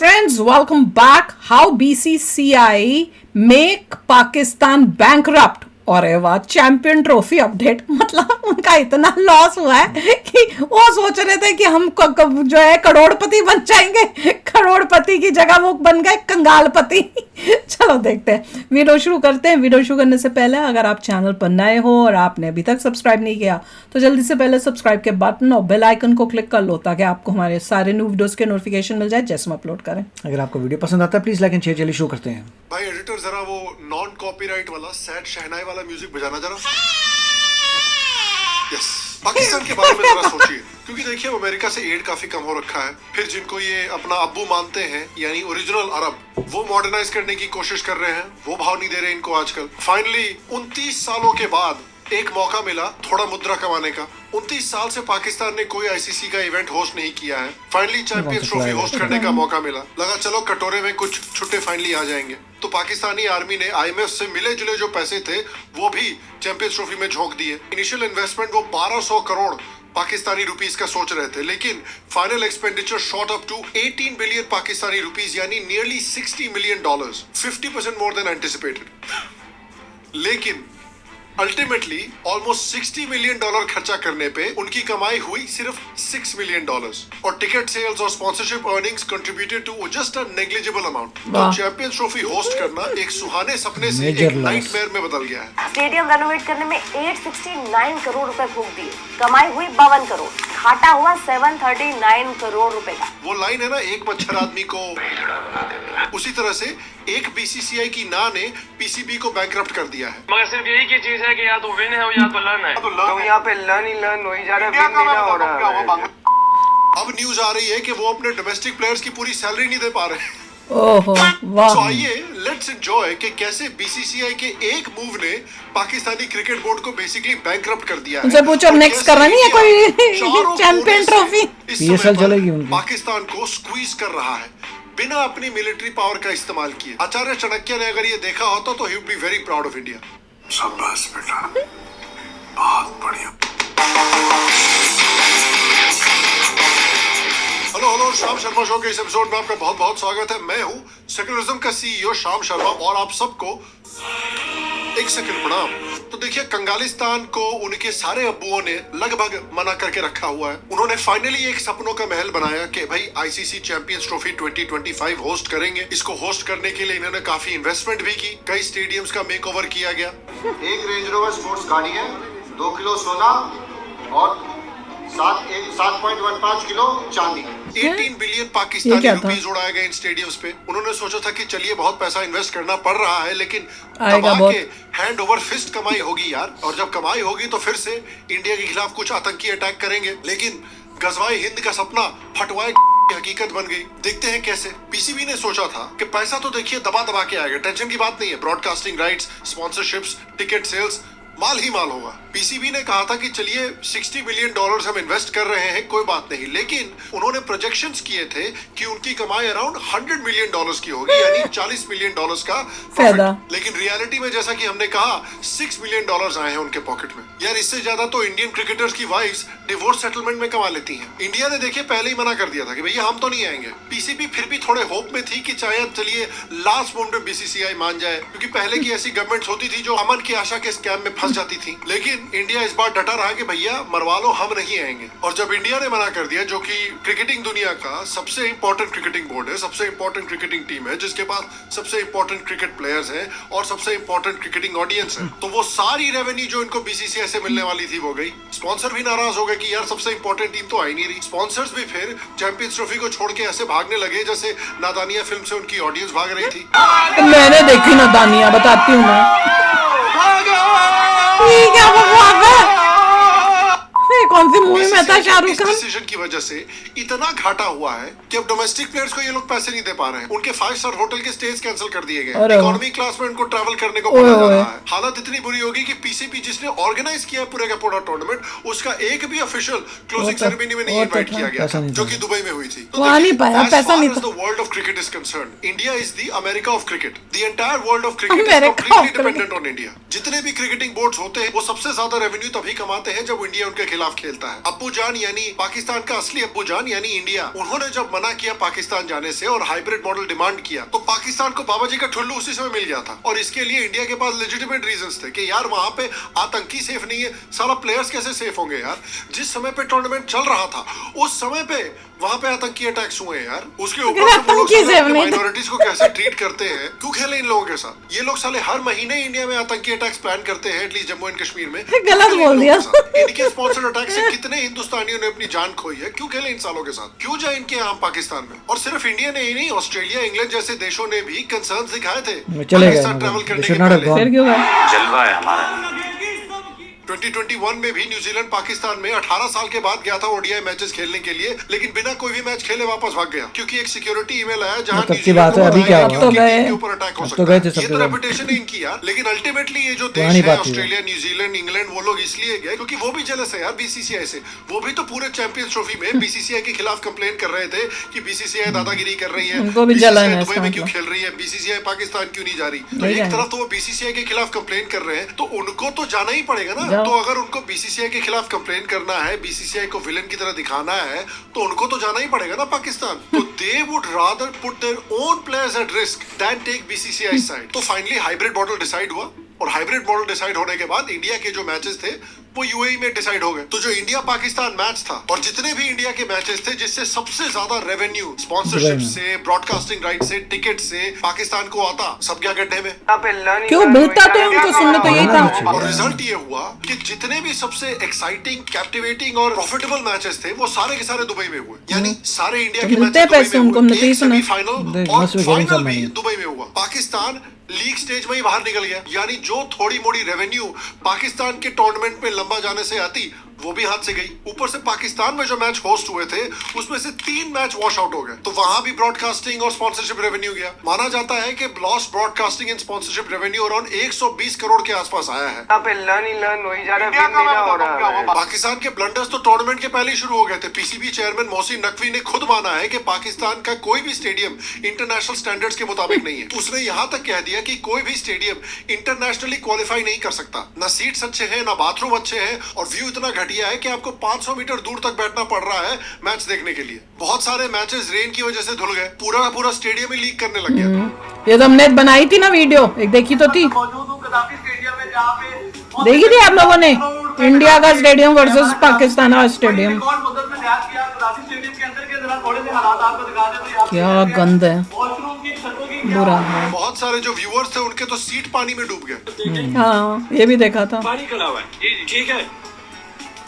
friends, welcome back. How BCCI make Pakistan bankrupt. और वाह, champion trophy update. मतलब उनका इतना लॉस हुआ है कि वो सोच रहे थे कि हम जो है करोड़पति बन जाएंगे, करोड़पति की जगह वो बन गए कंगालपति। चलो देखते हैं, वीडियो शुरू करते हैं। वीडियो शुरू करने से पहले अगर आप चैनल पर नए हो और आपने अभी तक सब्सक्राइब नहीं किया तो जल्दी से पहले सब्सक्राइब के बटन और बेल आइकन को क्लिक कर लो ताकि आपको हमारे सारे न्यू वीडियोस के नोटिफिकेशन मिल जाए जैसे हम अपलोड करें। अगर आपको वीडियो पसंद आता है प्लीज लाइक एंड शेयर। चलिए शुरू करते हैं। भाई एडिटर जरा वो नॉन कॉपीराइट वाला सैड शहनाई वाला म्यूजिक बजाना जरा। यस, पाकिस्तान के बारे में जरा सोचिए, क्योंकि देखिए अमेरिका से एड काफी कम हो रखा है। फिर जिनको ये अपना अब्बू मानते हैं यानी ओरिजिनल अरब, वो मॉडर्नाइज करने की कोशिश कर रहे हैं, वो भाव नहीं दे रहे इनको आजकल। फाइनली 29 सालों के बाद एक मौका मिला थोड़ा मुद्रा कमाने का। 29 साल से पाकिस्तान ने कोई आईसीसी का इवेंट होस्ट नहीं किया है। फाइनली चैंपियंस ट्रॉफी होस्ट करने का मौका मिला। लगा चलो कटोरे में कुछ छुट्टे फाइनली आ जाएंगे। तो पाकिस्तानी आर्मी ने आईएमएफ से मिले जुले जो पैसे थे वो भी चैंपियंस ट्रॉफी में झोंक दिए। इनिशियल इन्वेस्टमेंट वो 1200 करोड़ पाकिस्तानी रुपीस का सोच रहे थे, लेकिन final expenditure shot up to 18 billion Pakistani rupees यानी nearly $60 million, 50% more than anticipated. लेकिन अल्टीमेटली ऑलमोस्ट $60 मिलियन खर्चा करने पे उनकी कमाई हुई सिर्फ $6 मिलियन और टिकट सेल्स और sponsorship earnings contributed to just a negligible amount. तो चैंपियंस ट्रॉफी होस्ट करना एक सुहाने सपने से एक नाइटमेयर में बदल गया है। स्टेडियम रेनोवेट करने में 869 करोड़ रुपए फूंक दिए, कमाई हुई 52 करोड़, घाटा हुआ 739 करोड़ रुपए का। वो लाइन है ना, एक मच्छर आदमी को। उसी तरह से एक बीसीसीआई की ना ने पीसीबी को बैंकरप्ट कर दिया है। मगर सिर्फ यही की चीज है कि या तो विन है और या तो लर्न है। तो यहाँ पे लर्न ही लर्न हो ही जा रहा है, विन नहीं हो रहा है। अब न्यूज आ रही है कि वो अपने डोमेस्टिक प्लेयर्स की पूरी सैलरी नहीं दे पा रहे। ओहो वाह। तो आइए लेट्स एंजॉय कि कैसे बीसीसीआई के एक मूव ने पाकिस्तानी क्रिकेट बोर्ड को बेसिकली बैंकरप्ट कर दिया है। उनसे पूछो नेक्स्ट करना नहीं है कोई चैंपियन ट्रॉफी। पीएसएल चलेगी उनकी। पाकिस्तान को स्क्वीज कर रहा है बिना अपनी मिलिट्री पावर का इस्तेमाल किए। आचार्य चाणक्य ने अगर ये देखा होता तो he would be very proud of India. शाबाश बेटा, बहुत बढ़िया। हेलो, श्याम शर्मा शो के इस एपिसोड में आपका बहुत बहुत स्वागत है। मैं हूँ सेक्युलरिज्म का सीईओ श्याम शर्मा और आप सबको एक सेकंड प्रणाम। तो देखिए, कंगालिस्तान को उनके सारे अब्बुओं ने लगभग मना करके रखा हुआ है। उन्होंने फाइनली एक सपनों का महल बनाया कि भाई आईसीसी चैंपियंस ट्रॉफी 2025 होस्ट करेंगे। इसको होस्ट करने के लिए इन्होंने काफी इन्वेस्टमेंट भी की, कई स्टेडियम्स का मेकओवर किया गया। एक रेंज रोवर स्पोर्ट्स गाड़ी है, 2 किलो सोना और 7.15 किलो चांदी। 18 बिलियन पाकिस्तानी रुपीस उड़ाए गए इन स्टेडियम्स पे। उन्होंने सोचा था कि चलिए बहुत पैसा इन्वेस्ट करना पड़ रहा है, लेकिन आएगा के हैंड ओवर फिस्ट कमाई होगी यार। और जब कमाई होगी तो फिर से इंडिया के खिलाफ कुछ आतंकी अटैक करेंगे। लेकिन गजवाए हिंद का सपना फटवाए हकीकत बन गई। देखते हैं कैसे। पीसीबी ने सोचा था कि पैसा तो देखिए दबा दबा के आएगा, टेंशन की बात नहीं है। Broadcasting rights, sponsorships, ticket sales, माल ही माल होगा। पीसीबी ने कहा था कि चलिए $60 मिलियन हम इन्वेस्ट कर रहे हैं, कोई बात नहीं। लेकिन उन्होंने प्रोजेक्शंस किए थे कि उनकी कमाई अराउंड $100 मिलियन की होगी, यानी $40 मिलियन का फायदा। लेकिन रियलिटी में जैसा कि हमने कहा $6 मिलियन आए हैं उनके पॉकेट में। यार इससे ज्यादा तो इंडियन क्रिकेटर्स की वाइफ्स डिवोर्स सेटलमेंट में कमा लेती हैं। इंडिया ने देखिए पहले ही मना कर दिया था कि भैया हम तो नहीं आएंगे। पीसीबी फिर भी थोड़े होप में थी कि शायद चलिए लास्ट मोमेंट में बीसीसीआई मान जाए, क्योंकि पहले की ऐसी गवर्नमेंट होती थी जो अमन की आशा के स्कैम में फंस जाती थी। लेकिन इंडिया इस बार डटा रहा कि भैया मरवा लो, हम नहीं आएंगे। और जब इंडिया ने मना कर दिया, जो कि क्रिकेटिंग दुनिया का सबसे इंपॉर्टेंट क्रिकेटिंग बोर्ड है, सबसे इंपॉर्टेंट क्रिकेटिंग टीम है, जिसके पास सबसे इंपॉर्टेंट क्रिकेट प्लेयर्स हैं और सबसे इंपॉर्टेंट क्रिकेटिंग ऑडियंस है, तो वो सारी रेवेन्यू जो इनको बीसीसीआई से मिलने वाली थी वो गई। स्पॉन्सर भी नाराज हो गए कि यार सबसे इंपॉर्टेंट टीम तो आई नहीं रही। स्पॉन्सर्स भी फिर चैंपियंस ट्रॉफी को छोड़ के ऐसे भागने लगे जैसे नादानिया फिल्म से उनकी ऑडियंस भाग रही थी। मैंने देखी नादानिया, बताती हूँ मैं। क्या बकवास है? कौन सी मूवी में था शाहरुख खान? डिसीजन की वजह से इतना घाटा हुआ है कि अब डोमेस्टिक प्लेयर्स को ये लोग पैसे नहीं दे पा रहे हैं। उनके 5 स्टार होटल के स्टेज कैंसिल कर दिए गए। इकोनॉमी क्लास में उनको ट्रैवल करने को बोला जा रहा है। हालत इतनी बुरी होगी कि पीसीबी जिसने ऑर्गेनाइज किया पूरे का पूरा टूर्नामेंट, उसका एक भी ऑफिशियल क्लोजिंग सेरेमनी में नहीं इनवाइट किया गया, जो कि दुबई में हुई थी। The world of cricket is concerned, India is the America of cricket. The entire world of cricket is completely dependent on India. जितने भी क्रिकेटिंग बोर्ड्स होते हैं वो सबसे ज्यादा रेवेन्यू तभी कमाते हैं जब इंडिया उनके खिलाफ खेलता है। अब्बू जान यानी पाकिस्तान का असली अब्बू जान यानी इंडिया, उन्होंने जब मना किया पाकिस्तान जाने से और हाइब्रिड मॉडल डिमांड किया तो पाकिस्तान को बाबा जी का ठुल्लू उसी समय मिल गया था। और इसके लिए इंडिया के पास लेजिटिमेट रीजंस थे कि यार वहां पे आतंकी सेफ नहीं है, सारा प्लेयर्स कैसे सेफ होंगे यार। जिस समय पे टूर्नामेंट चल रहा था उस समय पे वहां पे आतंकी अटैक्स हुए यार। उसके ऊपर माइनॉरिटीज को कैसे ट्रीट करते हैं, क्यों खेले इन लोगों के साथ। ये लोग साले हर महीने इंडिया में आतंकी अटैक्स प्लान करते हैं, एटलीस्ट जम्मू एंड कश्मीर में। गलत बोल दिया। इनके स्पॉन्सर्ड अटैक से कितने हिंदुस्तानियों ने अपनी जान खोई है, क्यों खेले इन सालों के साथ, क्यों जाए इनके यहाँ पाकिस्तान में। और सिर्फ इंडिया ने ही नहीं, ऑस्ट्रेलिया इंग्लैंड जैसे देशों ने भी कंसर्न दिखाए थे पाकिस्तान ट्रैवल करने के पहले। फिर क्यों गए? जलवा है हमारा। 2021 में भी न्यूजीलैंड पाकिस्तान में 18 साल के बाद गया था ओडीआई मैचेस खेलने के लिए, लेकिन बिना कोई भी मैच खेले वापस भाग गया क्योंकि एक सिक्योरिटी ईमेल आया जहां तब की बात है, अभी क्या हुआ? तो गए। के ऊपर अटैक हो तो सकता गए है। थे ये सबके तो साथ। रेपुटेशन है इनकी यार। लेकिन अल्टीमेटली ये जो देश पुरानी है बात थी ऑस्ट्रेलिया, न्यूजीलैंड, इंग्लैंड, वो लोग इसलिए गए क्योंकि वो भी जेलस है यार बीसीसीआई से। वो भी तो पूरे चैंपियंस ट्रॉफी में बीसीसीआई के खिलाफ कंप्लेन कर रहे थे कि बीसीसीआई दादागिरी कर रही है, उनको भी जलन है दुबई इसका में क्यों मतलब। खेल रही है, बीसीसीआई पाकिस्तान क्यों नहीं जा रही। तो नहीं एक जाएंगे। तरफ तो वो बीसीसीआई के खिलाफ कंप्लेन कर रहे हैं, तो उनको तो जाना ही पड़ेगा ना। जाओ। तो अगर उनको बीसीसीआई के खिलाफ कंप्लेन करना है, बीसीसीआई को विलन की तरह दिखाना है, तो उनको तो जाना ही पड़ेगा ना पाकिस्तान। तो they would rather put their own players at risk than take BCCI side. तो फाइनली हाइब्रिड मॉडल डिसाइड हुआ, और हाइब्रिड मॉडल डिसाइड होने के बाद इंडिया के जो मैचेस थे वो यूएई में डिसाइड हो गए। तो जो इंडिया पाकिस्तान मैच था और जितने भी इंडिया के मैचेस थे जिससे सबसे ज्यादा रेवेन्यू स्पॉन्सरशिप से, ब्रॉडकास्टिंग राइट से, टिकट से पाकिस्तान को आता, सब क्या गड्ढे में। क्यों मिलता तो है उनको, सुनने तो यही था। और रिजल्ट ये हुआ कि जितने भी सबसे एक्साइटिंग, कैप्टिवेटिंग और प्रॉफिटेबल मैचेस थे वो सारे के सारे दुबई में हुए। यानी सारे इंडिया तो के मिलते हैं मैचेस पैसे उनको, हमने तो यही सुना। सेमीफाइनल They और must be getting final some भी money. दुबई में हुआ। पाकिस्तान लीग स्टेज में ही बाहर निकल गया, यानी जो थोड़ी मोड़ी रेवेन्यू पाकिस्तान के टूर्नामेंट में लंबा जाने से आती वो भी हाथ से गई। ऊपर से पाकिस्तान में जो मैच होस्ट हुए थे उसमें से 3 मैच वॉश आउट हो गए, तो वहां भी ब्रॉडकास्टिंग और स्पॉन्सरशिप रेवेन्यू गया। माना जाता है कि lost broadcasting and sponsorship revenue around 120 crore के आसपास आया है। लर्न हो ही जा रहा है। पाकिस्तान के ब्लंडर्स तो टूर्नामेंट के पहले ही शुरू हो गए थे। पीसीबी चेयरमैन मोहसिन नकवी ने खुद माना है कि पाकिस्तान का कोई भी स्टेडियम इंटरनेशनल स्टैंडर्ड्स के मुताबिक नहीं है। उसने यहाँ तक कह दिया कि कोई भी स्टेडियम इंटरनेशनली क्वालिफाई नहीं कर सकता। ना सीट्स अच्छे हैं, ना बाथरूम अच्छे हैं, और व्यू इतना घटिया है कि आपको 500 मीटर दूर तक बैठना पड़ रहा है मैच देखने के लिए। बहुत सारे मैचेस रेन की वजह से धुल गए, पूरा पूरा स्टेडियम ही लीक करने लग गया। ये तो हमने बनाई थी ना वीडियो, एक देखी तो थी, देखी थी आप लोगों ने, इंडिया का स्टेडियम वर्सेस पाकिस्तान का स्टेडियम। क्या गंद है, बुरा है। बहुत सारे जो व्यूअर्स थे उनके तो सीट पानी में डूब गए। हाँ ये भी देखा था। पानी खड़ा हुआ है। जी जी ठीक है।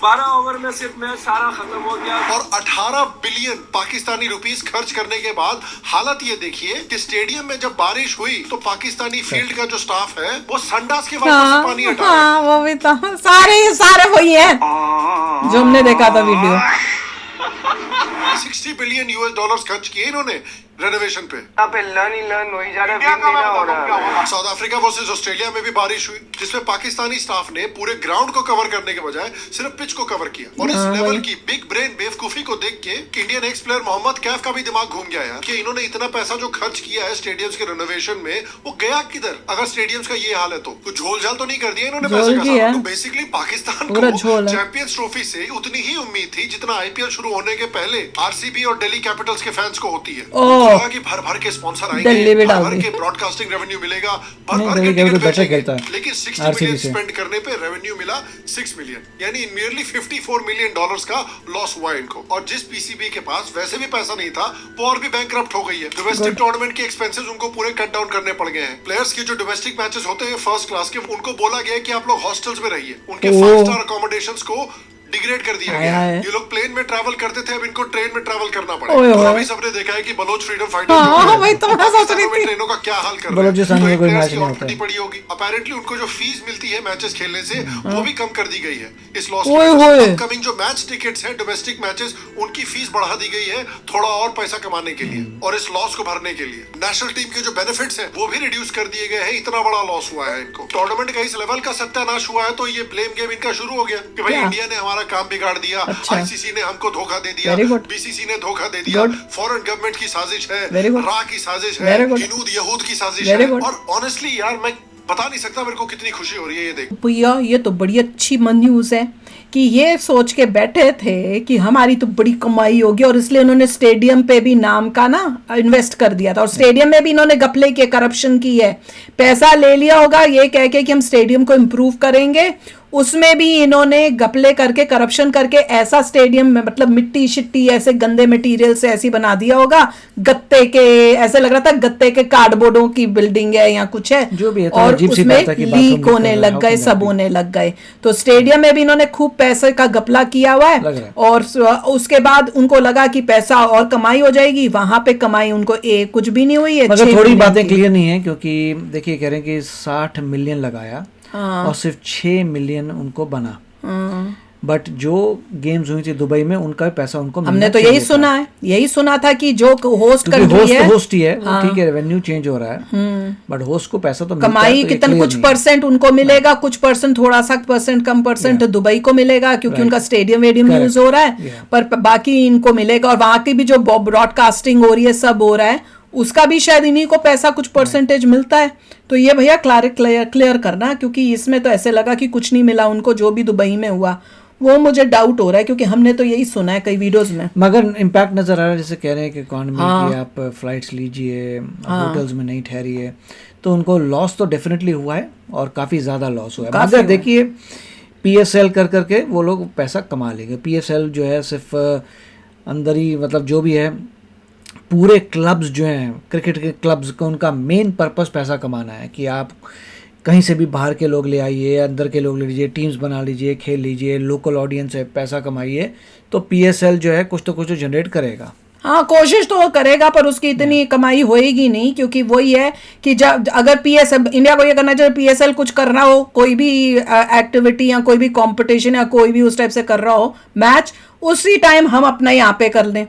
12 ओवर में सिर्फ मैच सारा खत्म हो गया। और 18 बिलियन पाकिस्तानी रुपीस खर्च करने के बाद हालत ये देखिए कि स्टेडियम में जब बारिश हुई तो पाकिस्तानी फील्ड का जो स्टाफ है वो संडास के वापस हाँ, पानी हटा हाँ वो भी था, सारे वही है जो हमने देखा था वीडियो। 60 बिलियन यूएस डॉलर्स खर्च किए इन्होंने रेनोवेशन पे। लर्न हो ही जा रहा है। साउथ अफ्रीका वर्सेस ऑस्ट्रेलिया में भी बारिश हुई जिसमें पाकिस्तानी स्टाफ ने पूरे ग्राउंड को कवर करने के बजाय सिर्फ पिच को कवर किया। और इस लेवल की बिग ब्रेन बेवकूफी को देख के Indian ex player Mohammad Kaif का भी दिमाग घूम गया यार कि इन्होंने इतना पैसा जो खर्च किया है स्टेडियम्स के रेनोवेशन में वो गया किधर, अगर स्टेडियम्स का ये हाल है तो कुछ झोल झाल तो नहीं कर दिया इन्होंने पैसे का साथ। तो बेसिकली पाकिस्तान को चैंपियंस ट्रॉफी से उतनी ही उम्मीद थी जितना आईपीएल शुरू होने के पहले आरसीबी और दिल्ली कैपिटल्स के फैंस को होती है कि भर भर के स्पॉन्सर आएंगे, भर भर के ब्रॉडकास्टिंग रेवेन्यू मिलेगा, भर भर के टिकट बेचेंगे। लेकिन 60 मिलियन स्पेंड करने पे रेवेन्यू मिला 6 मिलियन, यानी नियरली 54 मिलियन डॉलर्स का लॉस हुआ इनको। और जिस पीसीबी के पास वैसे भी पैसा नहीं था वो और भी बैंकरप्ट हो गई है। डोमेस्टिक टूर्नामेंट के एक्सपेंसेस उनको पूरे कट डाउन करने पड़ गए हैं। प्लेयर्स के जो डोमेस्टिक मैचेस होते हैं फर्स्ट क्लास के, उनको बोला गया है कि आप लोग हॉस्टल्स में रहिए। उनके 5 स्टार अकोमोडेशंस को डिग्रेड कर दिया गया है। ये लोग प्लेन में ट्रैवल करते थे, अब इनको ट्रेन में ट्रैवल करना पड़ेगा। और अभी सबने देखा है कि बलोच फ्रीडम फाइटर्स ट्रेनों का क्या हाल कर रहे हैं, पड़ी होगी। अपैरेंटली उनको जो फीस मिलती है मैचेस खेलने से वो भी कम कर दी गई है इस लॉस की। अपकमिंग जो मैच टिकट्स हैं डोमेस्टिक मैचेस उनकी फीस बढ़ा दी गई है थोड़ा और पैसा कमाने के लिए और इस लॉस को भरने के लिए। नेशनल टीम के जो बेनिफिट्स हैं वो भी रिड्यूस कर दिए गए हैं, इतना बड़ा लॉस हुआ है इनको। टूर्नामेंट का इस लेवल का सत्यानाश हुआ है तो ये ब्लेम गेम इनका शुरू हो गया कि भाई इंडिया ने हमारा काम बिगाड़ दिया, आईसीसी ने हमको धोखा दे दिया, बीसीसी ने धोखा दे दिया, फॉरेन गवर्नमेंट की साजिश है, रा की साजिश है, जिनूद यहूद की साजिश है। और ऑनेस्टली यार मैं बता नहीं सकता मेरे को कितनी खुशी हो रही है ये देख। भैया ये तो बड़ी अच्छी न्यूज़ है कि ये सोच के बैठे थे कि हमारी तो बड़ी कमाई होगी, और इसलिए उन्होंने स्टेडियम पे भी नाम का ना इन्वेस्ट कर दिया था, और स्टेडियम में भी इन्होंने घपले के करप्शन की है, पैसा ले लिया होगा ये कह के कि हम स्टेडियम को इम्प्रूव करेंगे, उसमें भी इन्होंने घपले करके करप्शन करके ऐसा स्टेडियम में मतलब मिट्टी शिट्टी ऐसे गंदे मटेरियल से ऐसी बना दिया होगा, गत्ते के, ऐसे लग रहा था गत्ते के कार्डबोर्डों की बिल्डिंग है या कुछ है, जो भी है, और अजीब सी उसमें बात है कि बाथरूम लीक होने में लग गए, सब होने लग गए। तो स्टेडियम में भी इन्होंने खूब पैसे का घपला किया हुआ लग है, रहा है। और उसके बाद उनको लगा कि पैसा और कमाई हो जाएगी, वहां पे कमाई उनको कुछ भी नहीं हुई है। मगर 6 थोड़ी मिलियन बातें की। क्लियर नहीं है, क्योंकि देखिए कह रहे हैं कि 60 मिलियन लगाया और सिर्फ 6 मिलियन उनको बना, बट जो गेम्स हुई थी दुबई में उनका पैसा उनको हमने तो यही सुना है, यही सुना था कि जो होस्ट कर रही है, होस्ट ही है, ठीक है, रेवेन्यू चेंज हो रहा है, बट होस्ट को पैसा तो मिलता है, कमाई तो ये कितना clear कुछ नहीं है। परसेंट उनको मिलेगा, कुछ परसेंट थोड़ा सा परसेंट कम परसेंट दुबई को मिलेगा क्योंकि उनका स्टेडियम वेडियम Correct. यूज हो रहा है, पर बाकी इनको मिलेगा, और वहां की भी जो ब्रॉडकास्टिंग हो रही है सब हो रहा है, उसका भी शायद इन्हीं को पैसा कुछ परसेंटेज मिलता है। तो ये भैया क्लियर करना, क्योंकि इसमें तो ऐसे लगा कि कुछ नहीं मिला उनको जो भी दुबई में हुआ, वो मुझे डाउट हो रहा है, क्योंकि हमने तो यही सुना है कई वीडियोस में। मगर इम्पैक्ट नजर आ रहा है, जैसे कह रहे हैं कि इकॉनमी की आप फ्लाइट्स लीजिए, होटल्स में नहीं ठहरिए, तो उनको लॉस तो डेफिनेटली हुआ है और काफ़ी ज़्यादा लॉस हुआ है। काफी मगर हुआ है। देखिए PSL कर करके वो लोग पैसा कमा लेंगे। PSL जो है सिर्फ अंदर ही, मतलब जो भी है पूरे क्लब्स जो हैं क्रिकेट के क्लब्स का, उनका मेन पर्पस पैसा कमाना है, कि आप कहीं से भी बाहर के लोग ले आइए, अंदर के लोग ले लीजिए, टीम्स बना लीजिए, खेल लीजिए, लोकल ऑडियंस है, पैसा कमाइए, तो PSL जो है कुछ तो जनरेट करेगा। हाँ, कोशिश तो वो करेगा, पर उसकी इतनी कमाई होएगी नहीं, क्योंकि वही है कि जब अगर PSL, इंडिया को ये करना चाहिए, PSL कुछ कर रहा हो, कोई भी एक्टिविटी या कोई भी कंपटीशन या कोई भी उस टाइप से कर रहा हो मैच, उसी टाइम हम अपना यहाँ पे कर लें।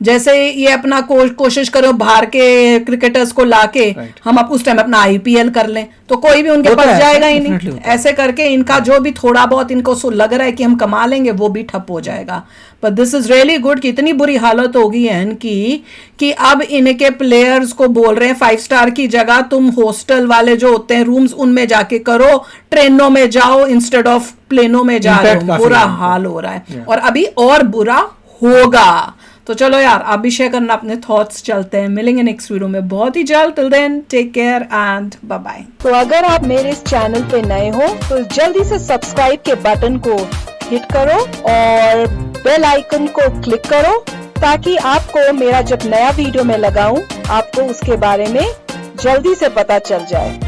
जैसे ये अपना कोशिश करो बाहर के क्रिकेटर्स को लाके हम उस टाइम अपना IPL कर लें, तो कोई भी उनके होता पास है, जाएगा ही definitely नहीं। होता है। ऐसे करके इनका जो भी थोड़ा बहुत इनको लग रहा है कि हम कमा लेंगे, वो भी ठप हो जाएगा। पर दिस इज रियली गुड कि इतनी बुरी हालत हो गई है इनकी कि अब इनके प्लेयर्स को बोल रहे हैं 5 स्टार की जगह तुम हॉस्टल वाले जो होते हैं रूम्स, उनमें जाके करो, ट्रेनों में जाओ इंस्टेड ऑफ प्लेनों में जा रहे Impact हो। काफी बुरा है। हाल हो रहा है, और अभी और बुरा होगा। तो चलो यार, आप भी शेयर करना अपने थॉट्स। चलते हैं, मिलेंगे नेक्स्ट वीडियो में बहुत ही जल्द। Till then take care and bye bye. तो अगर आप मेरे इस चैनल पे नए हो तो जल्दी से सब्सक्राइब के बटन को हिट करो और बेल आइकन को क्लिक करो, ताकि आपको मेरा जब नया वीडियो मैं लगाऊं आपको उसके बारे में जल्दी से पता चल जाए।